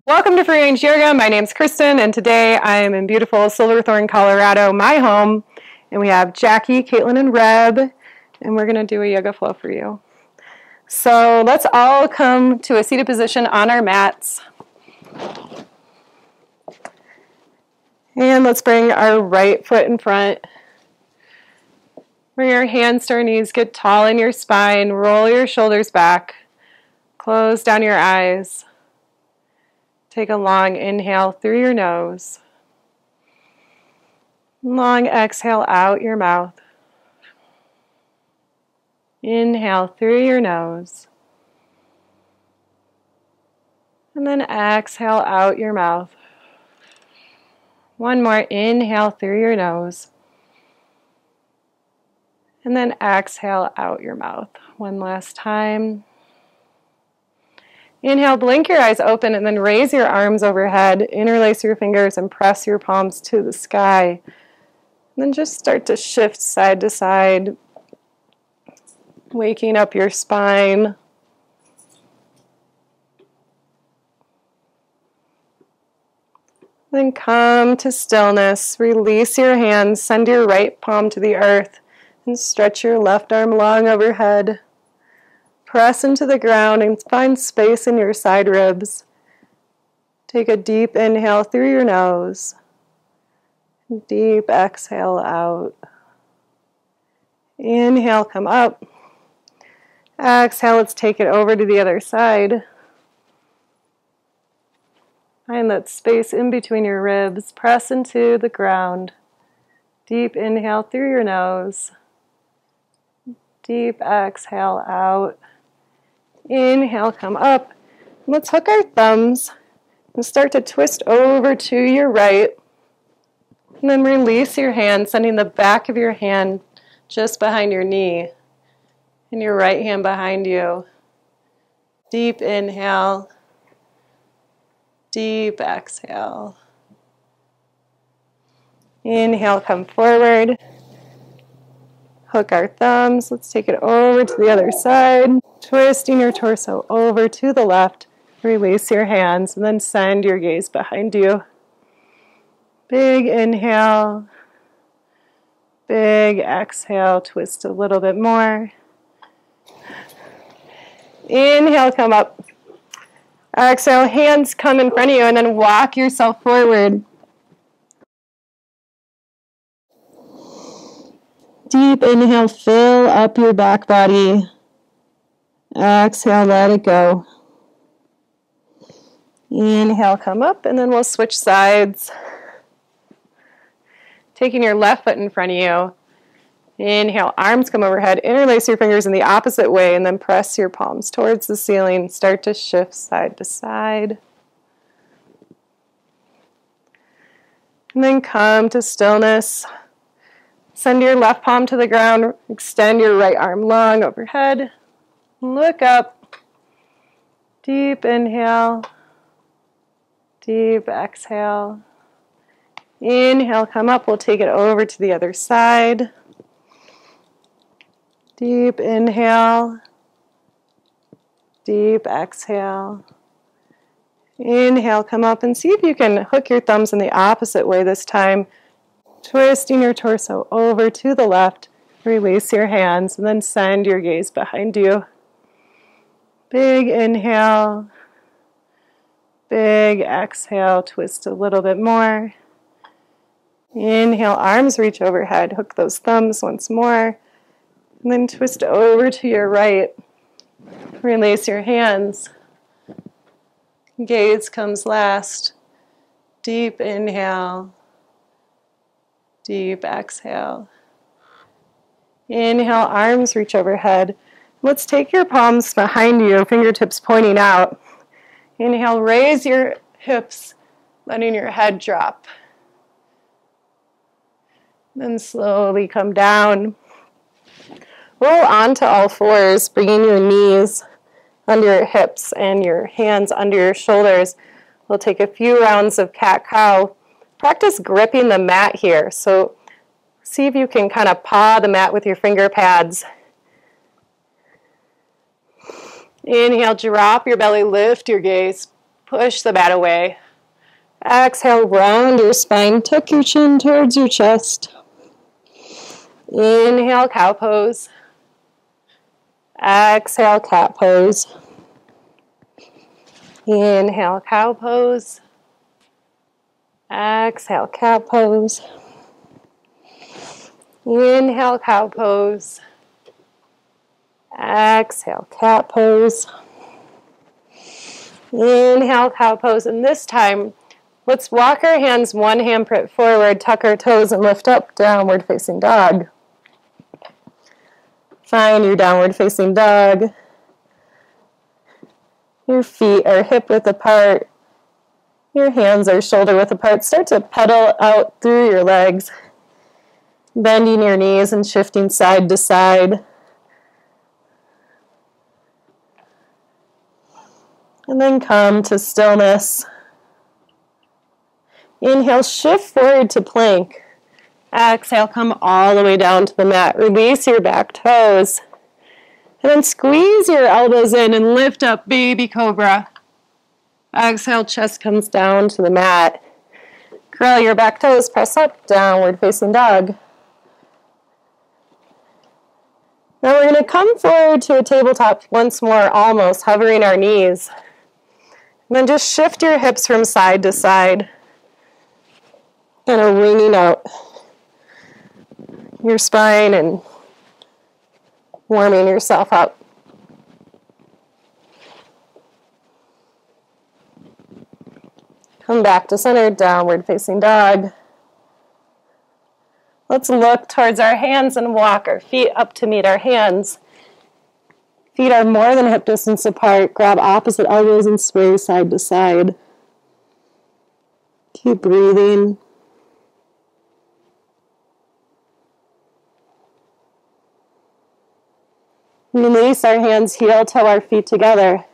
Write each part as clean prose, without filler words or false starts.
Welcome to Free Range Yoga. My name's Kristen, and today I am in beautiful Silverthorne, Colorado, my home. And we have Jackie, Caitlin, and Reb, and we're going to do a yoga flow for you. So let's all come to a seated position on our mats. And let's bring our right foot in front. Bring your hands to our knees, get tall in your spine, roll your shoulders back, close down your eyes. Take a long inhale through your nose. Long exhale out your mouth. Inhale through your nose. And then exhale out your mouth. One more inhale through your nose. And then exhale out your mouth. One last time. Inhale, blink your eyes open and then raise your arms overhead, interlace your fingers and press your palms to the sky. And then just start to shift side to side, waking up your spine. Then come to stillness, release your hands, send your right palm to the earth and stretch your left arm long overhead. Press into the ground and find space in your side ribs. Take a deep inhale through your nose. Deep exhale out. Inhale, come up. Exhale, let's take it over to the other side. Find that space in between your ribs. Press into the ground. Deep inhale through your nose. Deep exhale out. Inhale, come up. Let's hook our thumbs and start to twist over to your right. And then release your hand, sending the back of your hand just behind your knee and your right hand behind you. Deep inhale. Deep exhale. Inhale, come forward. Hook our thumbs. Let's take it over to the other side. Twisting your torso over to the left. Release your hands and then send your gaze behind you. Big inhale. Big exhale. Twist a little bit more. Inhale, come up. Exhale, hands come in front of you and then walk yourself forward. Deep inhale, fill up your back body. Exhale, let it go. Inhale, come up, and then we'll switch sides. Taking your left foot in front of you. Inhale, arms come overhead. Interlace your fingers in the opposite way, and then press your palms towards the ceiling. Start to shift side to side. And then come to stillness. Send your left palm to the ground. Extend your right arm long overhead. Look up. Deep inhale. Deep exhale. Inhale, come up. We'll take it over to the other side. Deep inhale. Deep exhale. Inhale, come up and see if you can hook your thumbs in the opposite way this time. Twisting your torso over to the left. Release your hands and then send your gaze behind you. Big inhale. Big exhale. Twist a little bit more. Inhale, arms reach overhead. Hook those thumbs once more. And then twist over to your right. Release your hands. Gaze comes last. Deep inhale. Deep exhale. Inhale, arms reach overhead. Let's take your palms behind you, fingertips pointing out. Inhale, raise your hips, letting your head drop. Then slowly come down. Roll onto all fours, bringing your knees under your hips and your hands under your shoulders. We'll take a few rounds of cat-cow. Practice gripping the mat here. So see if you can kind of paw the mat with your finger pads. Inhale, drop your belly, lift your gaze. Push the mat away. Exhale, round your spine. Tuck your chin towards your chest. Inhale, cow pose. Exhale, cat pose. Inhale, cow pose. Exhale, cat pose. Inhale, cow pose. Exhale, cat pose. Inhale, cow pose. And this time, let's walk our hands one handprint forward, tuck our toes, and lift up, downward facing dog. Find your downward facing dog. Your feet are hip width apart. Your hands are shoulder width apart. Start to pedal out through your legs, bending your knees and shifting side to side. And then come to stillness. Inhale, shift forward to plank. Exhale, come all the way down to the mat. Release your back toes. And then squeeze your elbows in and lift up, baby cobra. Exhale, chest comes down to the mat. Curl your back toes, press up, downward facing dog. Now we're going to come forward to a tabletop once more, almost hovering our knees. And then just shift your hips from side to side. Kind of wringing out your spine and warming yourself up. Come back to center, downward facing dog. Let's look towards our hands and walk our feet up to meet our hands. Feet are more than hip distance apart. Grab opposite elbows and sway side to side. Keep breathing. Release our hands, heel, toe our feet together.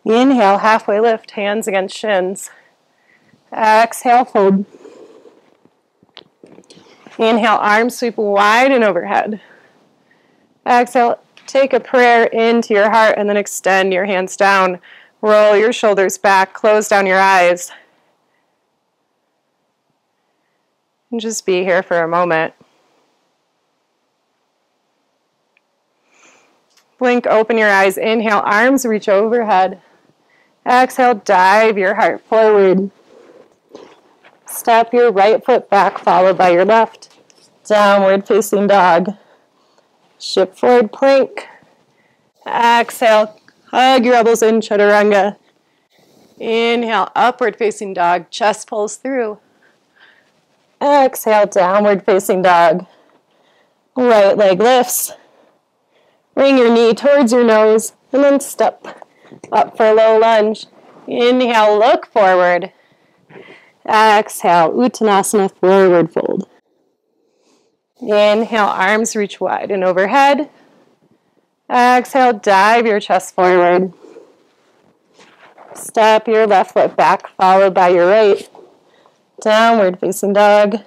Inhale, halfway lift, hands against shins. Exhale, fold. Inhale, arms sweep wide and overhead. Exhale, take a prayer into your heart and then extend your hands down. Roll your shoulders back, close down your eyes. And just be here for a moment. Blink, open your eyes. Inhale, arms reach overhead. Exhale, dive your heart forward. Step your right foot back, followed by your left. Downward facing dog. Shift forward, plank. Exhale, hug your elbows in, chaturanga. Inhale, upward facing dog. Chest pulls through. Exhale, downward facing dog. Right leg lifts. Bring your knee towards your nose, and then step up for a low lunge. Inhale, look forward. Exhale, Uttanasana, forward fold. Inhale, arms reach wide and overhead. Exhale, dive your chest forward. Step your left foot back, followed by your right. Downward facing dog.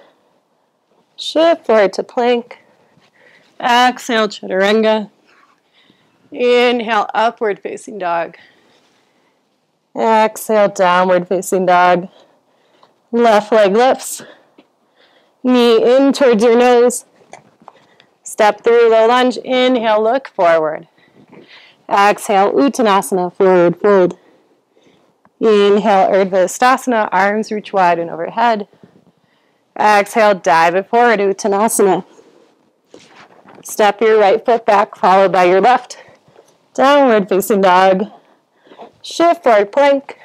Shift forward to plank. Exhale, chaturanga. Inhale, upward facing dog. Exhale, downward facing dog. Left leg lifts. Knee in towards your nose. Step through low lunge. Inhale, look forward. Exhale, Uttanasana, forward fold. Inhale, Urdhva Stasana, arms reach wide and overhead. Exhale, dive it forward, Uttanasana. Step your right foot back, followed by your left. Downward facing dog. Shift forward, plank.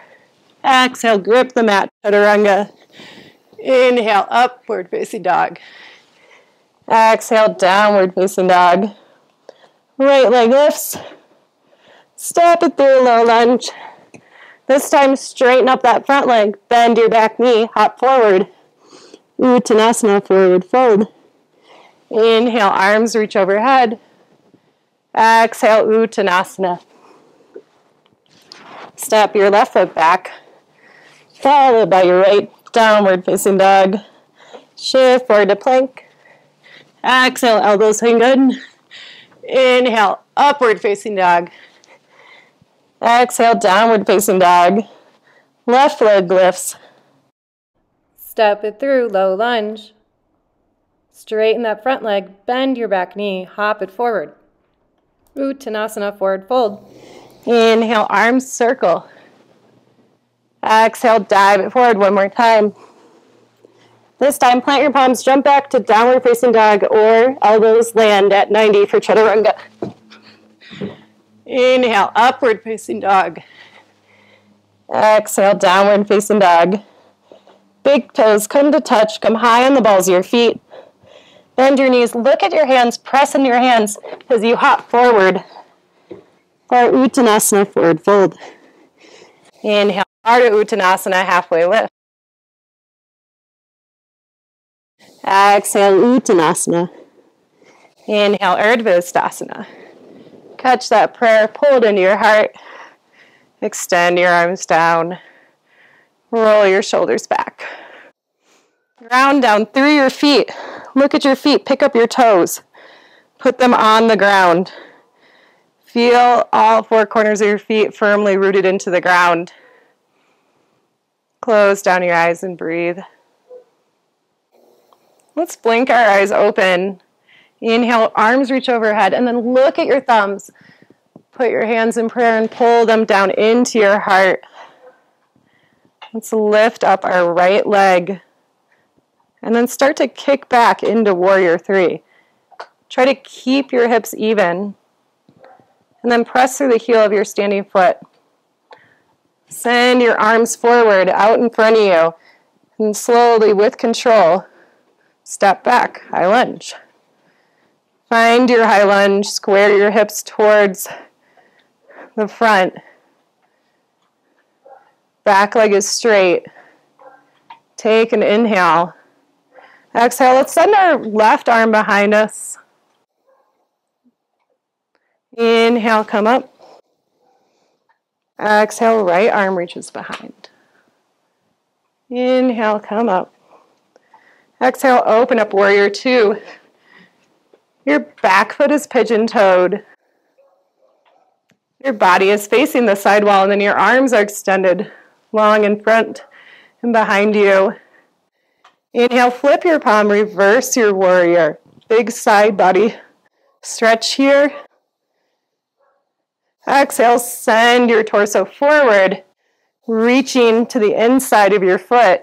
Exhale, grip the mat, chaturanga. Inhale, upward facing dog. Exhale, downward facing dog. Right leg lifts. Step it through, low lunge. This time, straighten up that front leg. Bend your back knee, hop forward. Uttanasana, forward fold. Inhale, arms reach overhead. Exhale, Uttanasana. Step your left foot back, followed by your right, downward facing dog. Shift forward to plank. Exhale, elbows hang good. Inhale, upward facing dog. Exhale, downward facing dog. Left leg lifts. Step it through, low lunge. Straighten that front leg, bend your back knee, hop it forward. Uttanasana, forward fold. Inhale, arms circle. Exhale, dive it forward one more time. This time, plant your palms, jump back to downward facing dog, or elbows land at 90 for chaturanga. Inhale, upward facing dog. Exhale, downward facing dog. Big toes come to touch, come high on the balls of your feet. Bend your knees, look at your hands, press in your hands as you hop forward. For Uttanasana, forward fold. Inhale, Ardha Uttanasana, halfway lift. Exhale, Uttanasana. Inhale, Urdhva Catch that prayer, pull it into your heart. Extend your arms down. Roll your shoulders back. Ground down through your feet. Look at your feet, pick up your toes. Put them on the ground. Feel all four corners of your feet firmly rooted into the ground. Close down your eyes and breathe. Let's blink our eyes open. Inhale, arms reach overhead, and then look at your thumbs. Put your hands in prayer and pull them down into your heart. Let's lift up our right leg. And then start to kick back into warrior three. Try to keep your hips even. And then press through the heel of your standing foot. Send your arms forward, out in front of you. And slowly, with control, step back, high lunge. Find your high lunge, square your hips towards the front. Back leg is straight. Take an inhale. Exhale, let's send our left arm behind us. Inhale, come up. Exhale, right arm reaches behind. Inhale, come up. Exhale, open up warrior two. Your back foot is pigeon-toed. Your body is facing the side wall, and then your arms are extended long in front and behind you. Inhale, flip your palm, reverse your warrior. Big side body stretch here. Exhale, send your torso forward, reaching to the inside of your foot.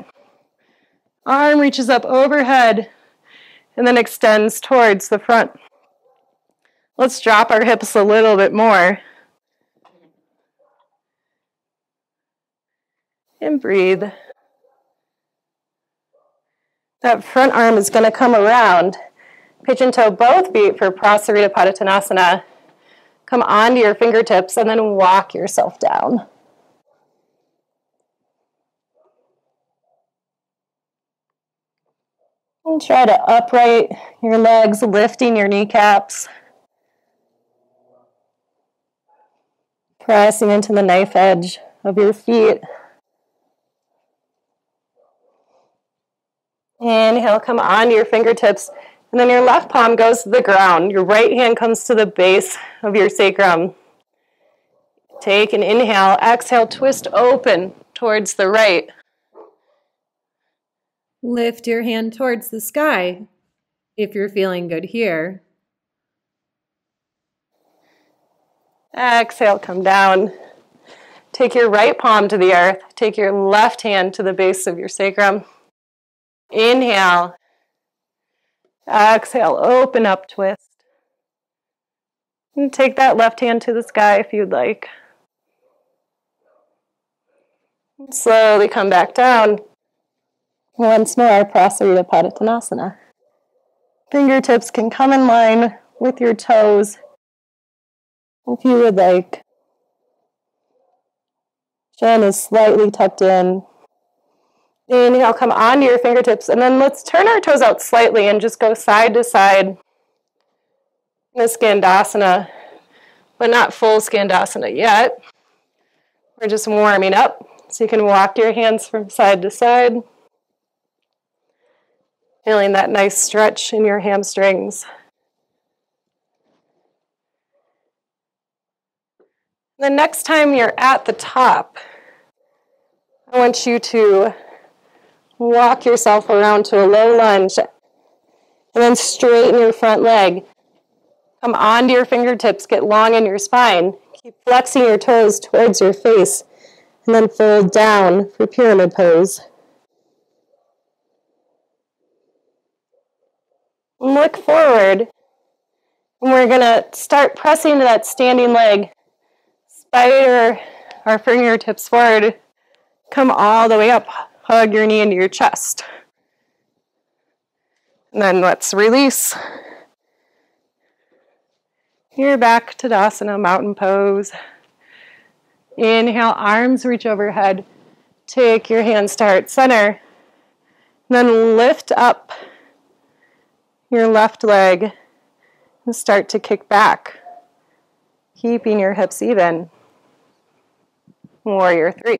Arm reaches up overhead and then extends towards the front. Let's drop our hips a little bit more. And breathe. That front arm is going to come around. Pigeon toe both feet for Prasarita Padottanasana. Come onto your fingertips and then walk yourself down. And try to upright your legs, lifting your kneecaps. Pressing into the knife edge of your feet. Inhale, come onto your fingertips. And then your left palm goes to the ground. Your right hand comes to the base of your sacrum. Take an inhale. Exhale, twist open towards the right. Lift your hand towards the sky if you're feeling good here. Exhale, come down. Take your right palm to the earth. Take your left hand to the base of your sacrum. Inhale. Exhale, open up, twist. And take that left hand to the sky if you'd like. Slowly come back down. Once more, Prasarita Padottanasana. Fingertips can come in line with your toes if you would like. Chin is slightly tucked in. Inhale, come onto your fingertips, and then let's turn our toes out slightly and just go side to side in the Skandasana, but not full Skandasana yet. We're just warming up, so you can walk your hands from side to side, feeling that nice stretch in your hamstrings. The next time you're at the top I want you to walk yourself around to a low lunge and then straighten your front leg. Come onto your fingertips, get long in your spine. Keep flexing your toes towards your face and then fold down for pyramid pose. Look forward. And we're going to start pressing to that standing leg. Spider our fingertips forward. Come all the way up. Hug your knee into your chest. And then let's release. You're back to Tadasana, mountain pose. Inhale, arms reach overhead. Take your hands to heart center. Then lift up your left leg and start to kick back, keeping your hips even. Warrior 3.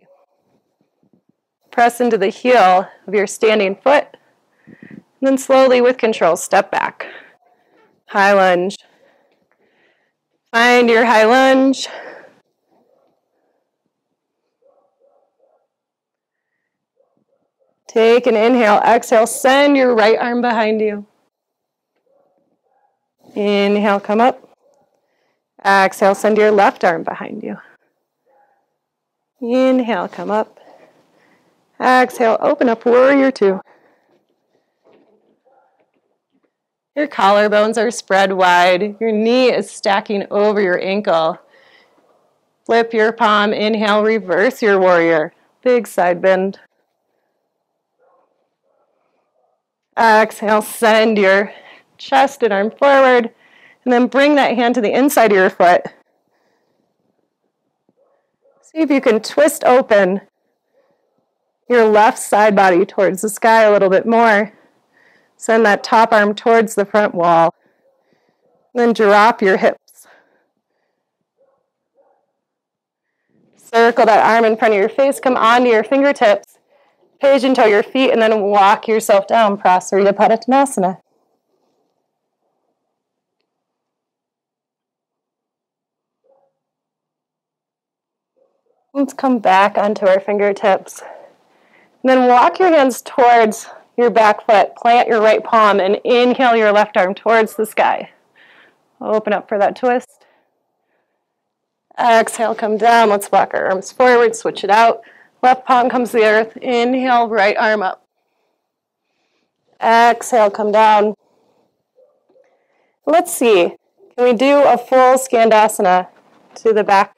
Press into the heel of your standing foot. And then slowly with control, step back. High lunge. Find your high lunge. Take an inhale, exhale, send your right arm behind you. Inhale, come up. Exhale, send your left arm behind you. Inhale, come up. Exhale, open up, warrior 2. Your collarbones are spread wide. Your knee is stacking over your ankle. Flip your palm, inhale, reverse your warrior. Big side bend. Exhale, send your chest and arm forward, and then bring that hand to the inside of your foot. See if you can twist open your left side body towards the sky a little bit more. Send that top arm towards the front wall. Then drop your hips. Circle that arm in front of your face. Come onto your fingertips. Pigeon toe your feet and then walk yourself down. Prasarita Padottanasana. Let's come back onto our fingertips. And then walk your hands towards your back foot. Plant your right palm and inhale your left arm towards the sky. Open up for that twist. Exhale, come down. Let's walk our arms forward. Switch it out. Left palm comes to the earth. Inhale, right arm up. Exhale, come down. Let's see. Can we do a full Skandasana to the back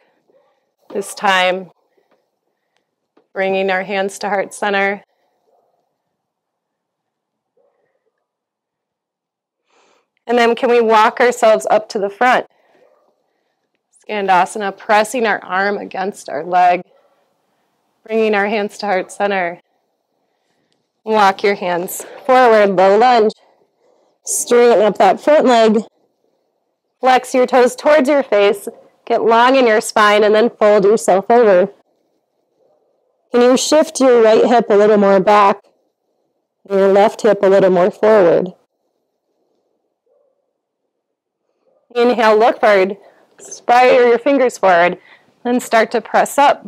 this time? Bringing our hands to heart center. And then can we walk ourselves up to the front? Skandasana, pressing our arm against our leg. Bringing our hands to heart center. Walk your hands forward, low lunge. Straighten up that front leg. Flex your toes towards your face. Get long in your spine and then fold yourself over. Can you shift your right hip a little more back and your left hip a little more forward? Inhale, look forward. Spider your fingers forward. Then start to press up.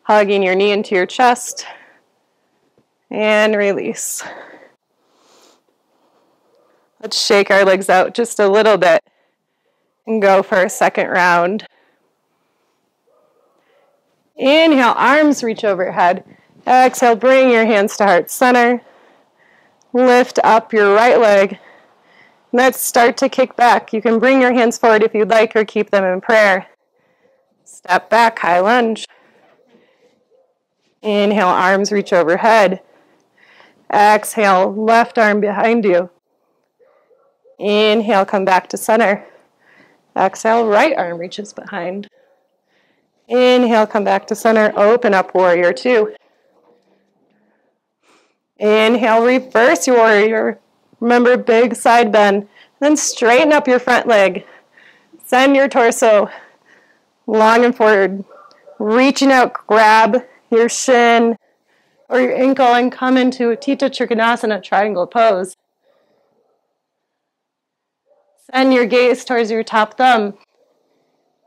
Hugging your knee into your chest. And release. Let's shake our legs out just a little bit and go for a second round. Inhale, arms reach overhead. Exhale, bring your hands to heart center. Lift up your right leg. Let's start to kick back. You can bring your hands forward if you'd like or keep them in prayer. Step back, high lunge. Inhale, arms reach overhead. Exhale, left arm behind you. Inhale, come back to center. Exhale, right arm reaches behind. Inhale, come back to center. Open up, warrior 2. Inhale, reverse your warrior. Remember, big side bend. Then straighten up your front leg. Send your torso long and forward. Reaching out, grab your shin or your ankle and come into Tita Trikonasana, triangle pose. Send your gaze towards your top thumb.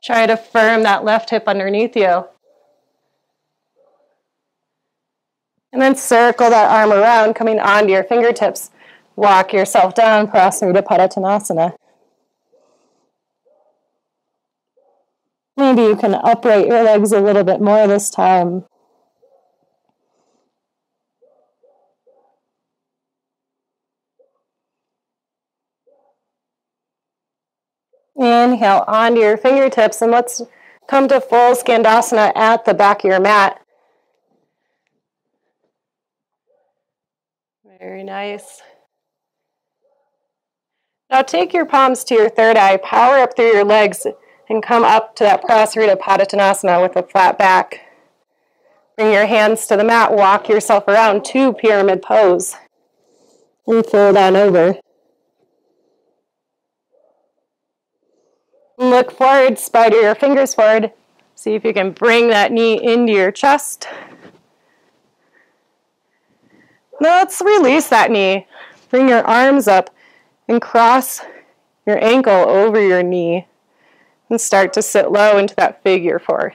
Try to firm that left hip underneath you. And then circle that arm around, coming onto your fingertips. Walk yourself down, Prasarita Padottanasana. Maybe you can upright your legs a little bit more this time. Inhale onto your fingertips, and let's come to full Skandasana at the back of your mat. Very nice. Now take your palms to your third eye, power up through your legs, and come up to that Prasarita Padottanasana with a flat back. Bring your hands to the mat, walk yourself around to pyramid pose, and fold on over. Look forward, spider your fingers forward. See if you can bring that knee into your chest. Now let's release that knee. Bring your arms up and cross your ankle over your knee and start to sit low into that figure four.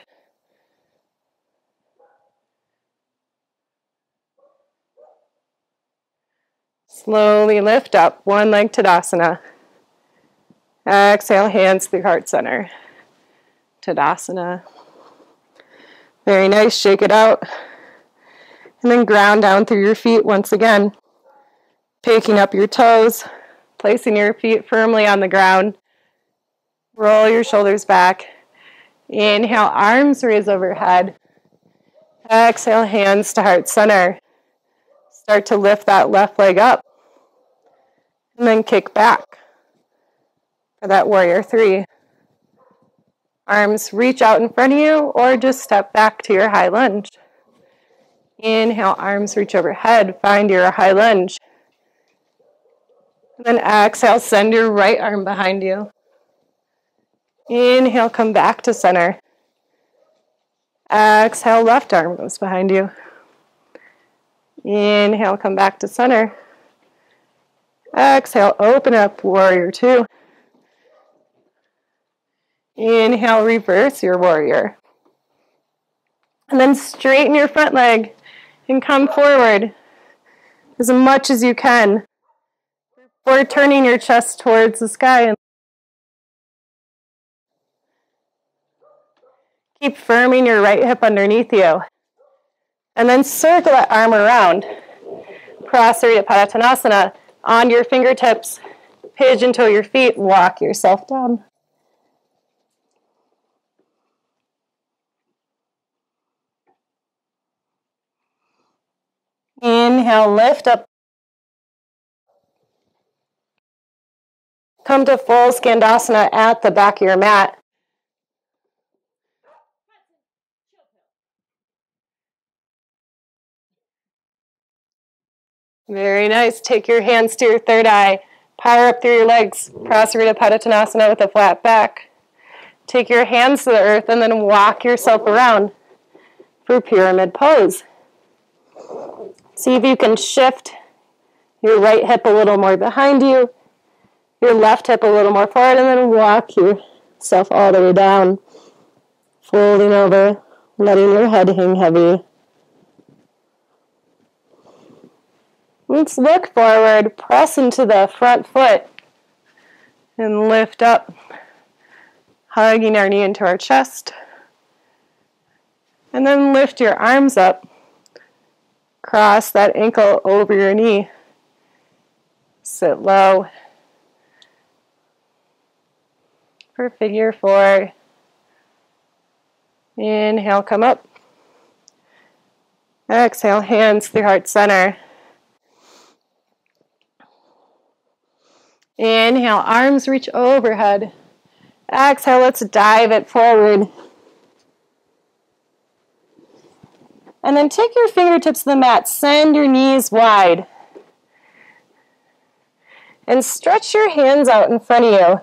Slowly lift up, one leg Tadasana. Exhale, hands through heart center. Tadasana. Very nice, shake it out. And then ground down through your feet once again. Picking up your toes, placing your feet firmly on the ground. Roll your shoulders back. Inhale, arms raise overhead. Exhale, hands to heart center. Start to lift that left leg up. And then kick back for that warrior three. Arms reach out in front of you or just step back to your high lunge. Inhale, arms reach overhead, find your high lunge. And then exhale, send your right arm behind you. Inhale, come back to center. Exhale, left arm goes behind you. Inhale, come back to center. Exhale, open up, warrior two. Inhale, reverse your warrior. And then straighten your front leg and come forward as much as you can. Or turning your chest towards the sky. Keep firming your right hip underneath you. And then circle that arm around. Prasarita Padottanasana. On your fingertips, pigeon toe your feet, walk yourself down. Inhale, lift up. Come to full Skandasana at the back of your mat. Very nice. Take your hands to your third eye. Power up through your legs. Prasarita Padottanasana with a flat back. Take your hands to the earth and then walk yourself around for pyramid pose. See if you can shift your right hip a little more behind you, your left hip a little more forward, and then walk yourself all the way down. Folding over, letting your head hang heavy. Let's look forward, press into the front foot, and lift up, hugging our knee into our chest. And then lift your arms up, cross that ankle over your knee, sit low for figure four. Inhale, come up. Exhale, hands through heart center. Inhale, arms reach overhead. Exhale, let's dive it forward. And then take your fingertips to the mat, send your knees wide. And stretch your hands out in front of you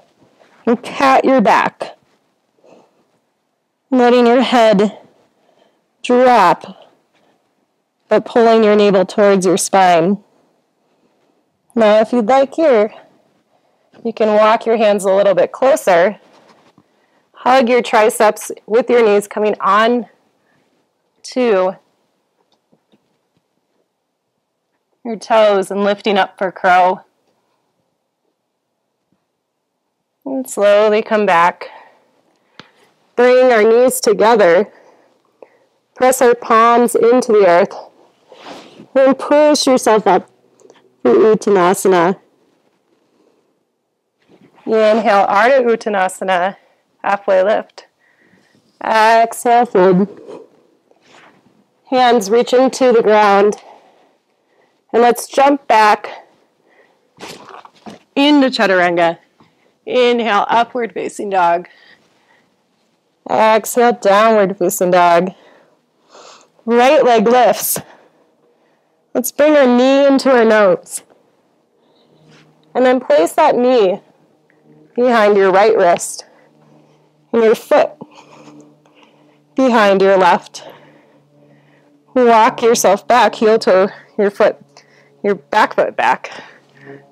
and pat your back. Letting your head drop, but pulling your navel towards your spine. Now, if you'd like here, you can walk your hands a little bit closer. Hug your triceps with your knees coming on to your toes and lifting up for crow. And slowly come back. Bring our knees together. Press our palms into the earth. Then push yourself up for Uttanasana. Inhale, Ardha Uttanasana, halfway lift. Exhale, fold. Hands reaching to the ground. And let's jump back into Chaturanga. Inhale, upward facing dog. Exhale, downward facing dog. Right leg lifts. Let's bring our knee into our nose. And then place that knee behind your right wrist. And your foot behind your left. Walk yourself back, heel toe your back foot back.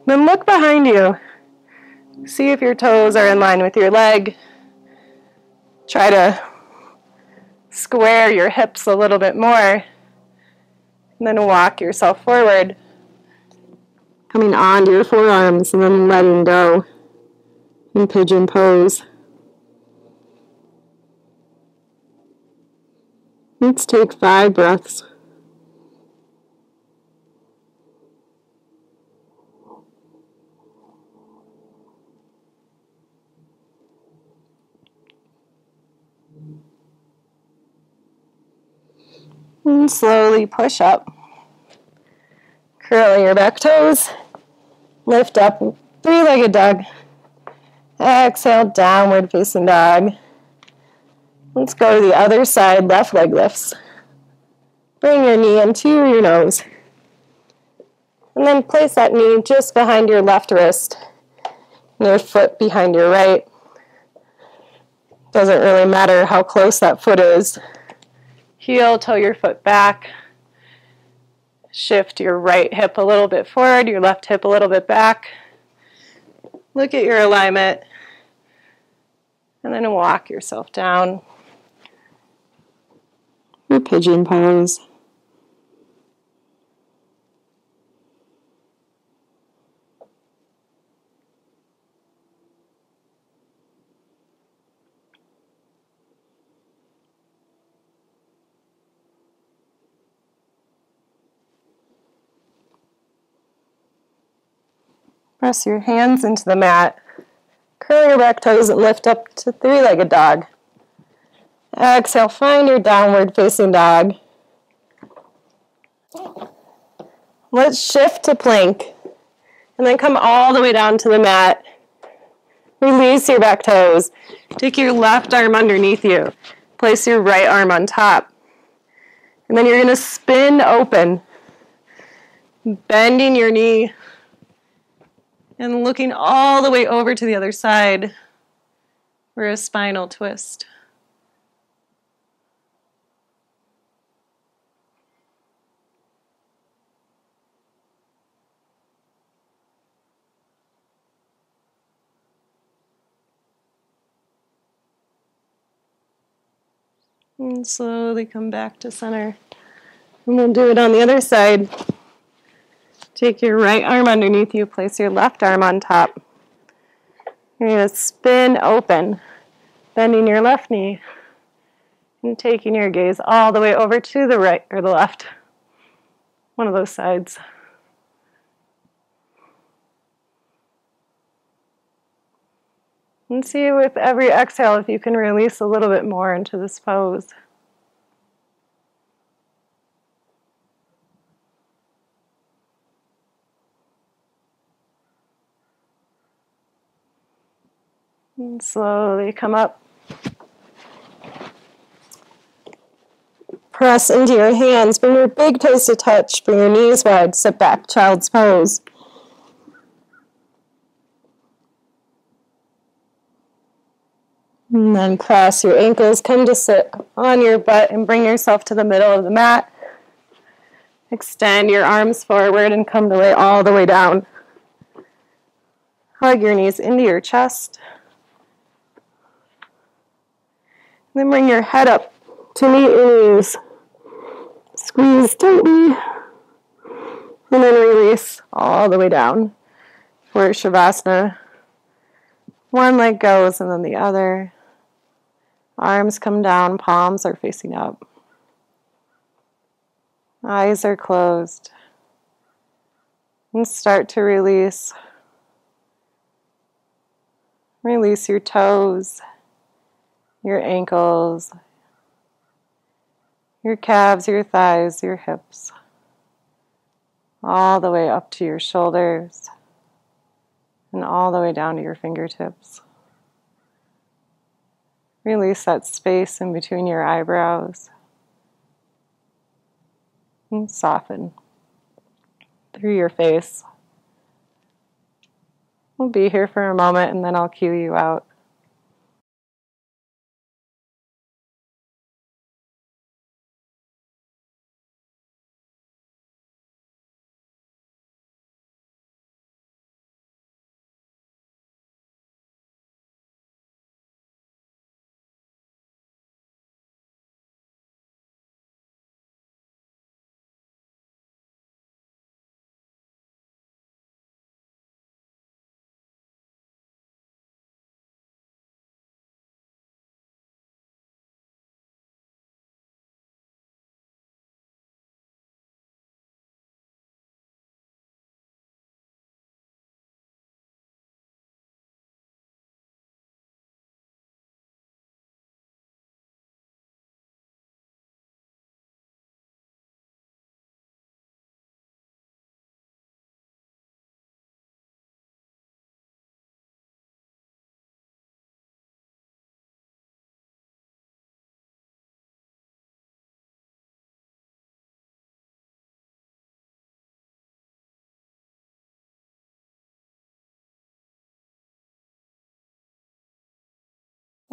Then look behind you. See if your toes are in line with your leg. Try to square your hips a little bit more. And then walk yourself forward. Coming onto your forearms and then letting go in pigeon pose. Let's take 5 breaths. And slowly push up. Curling your back toes. Lift up, 3-legged dog. Exhale, downward facing dog. Let's go to the other side, left leg lifts. Bring your knee into your nose. And then place that knee just behind your left wrist. And your foot behind your right. Doesn't really matter how close that foot is. Heel toe your foot back. Shift your right hip a little bit forward, your left hip a little bit back. Look at your alignment. And then walk yourself down. Your pigeon pose. Press your hands into the mat. Curl your back toes and lift up to 3-legged dog. Exhale, find your downward facing dog. Let's shift to plank. And then come all the way down to the mat. Release your back toes. Take your left arm underneath you. Place your right arm on top. And then you're going to spin open. Bending your knee. And looking all the way over to the other side for a spinal twist. And slowly come back to center. And we'll do it on the other side. Take your right arm underneath you, place your left arm on top. You're going to spin open, bending your left knee, and taking your gaze all the way over to the right or the left, one of those sides. And see with every exhale if you can release a little bit more into this pose. And slowly come up. Press into your hands. Bring your big toes to touch. Bring your knees wide. Sit back, child's pose. And then cross your ankles. Come to sit on your butt and bring yourself to the middle of the mat. Extend your arms forward and come to lay all the way down. Hug your knees into your chest. Then bring your head up to meet your knees. Squeeze tightly. And then release all the way down for Shavasana. One leg goes and then the other. Arms come down, palms are facing up. Eyes are closed. And start to release. Release your toes, your ankles, your calves, your thighs, your hips, all the way up to your shoulders and all the way down to your fingertips. Release that space in between your eyebrows and soften through your face. We'll be here for a moment and then I'll cue you out.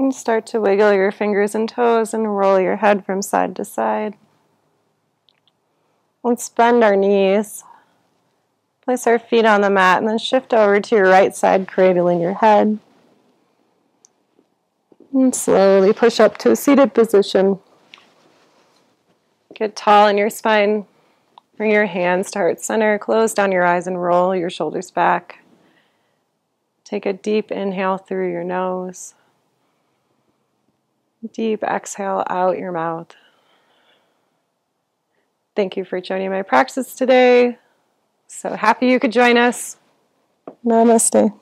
And start to wiggle your fingers and toes and roll your head from side to side. Let's bend our knees. Place our feet on the mat and then shift over to your right side, cradling your head. And slowly push up to a seated position. Get tall in your spine. Bring your hands to heart center. Close down your eyes and roll your shoulders back. Take a deep inhale through your nose. Deep exhale out your mouth. Thank you for joining my practice today. So happy you could join us. Namaste.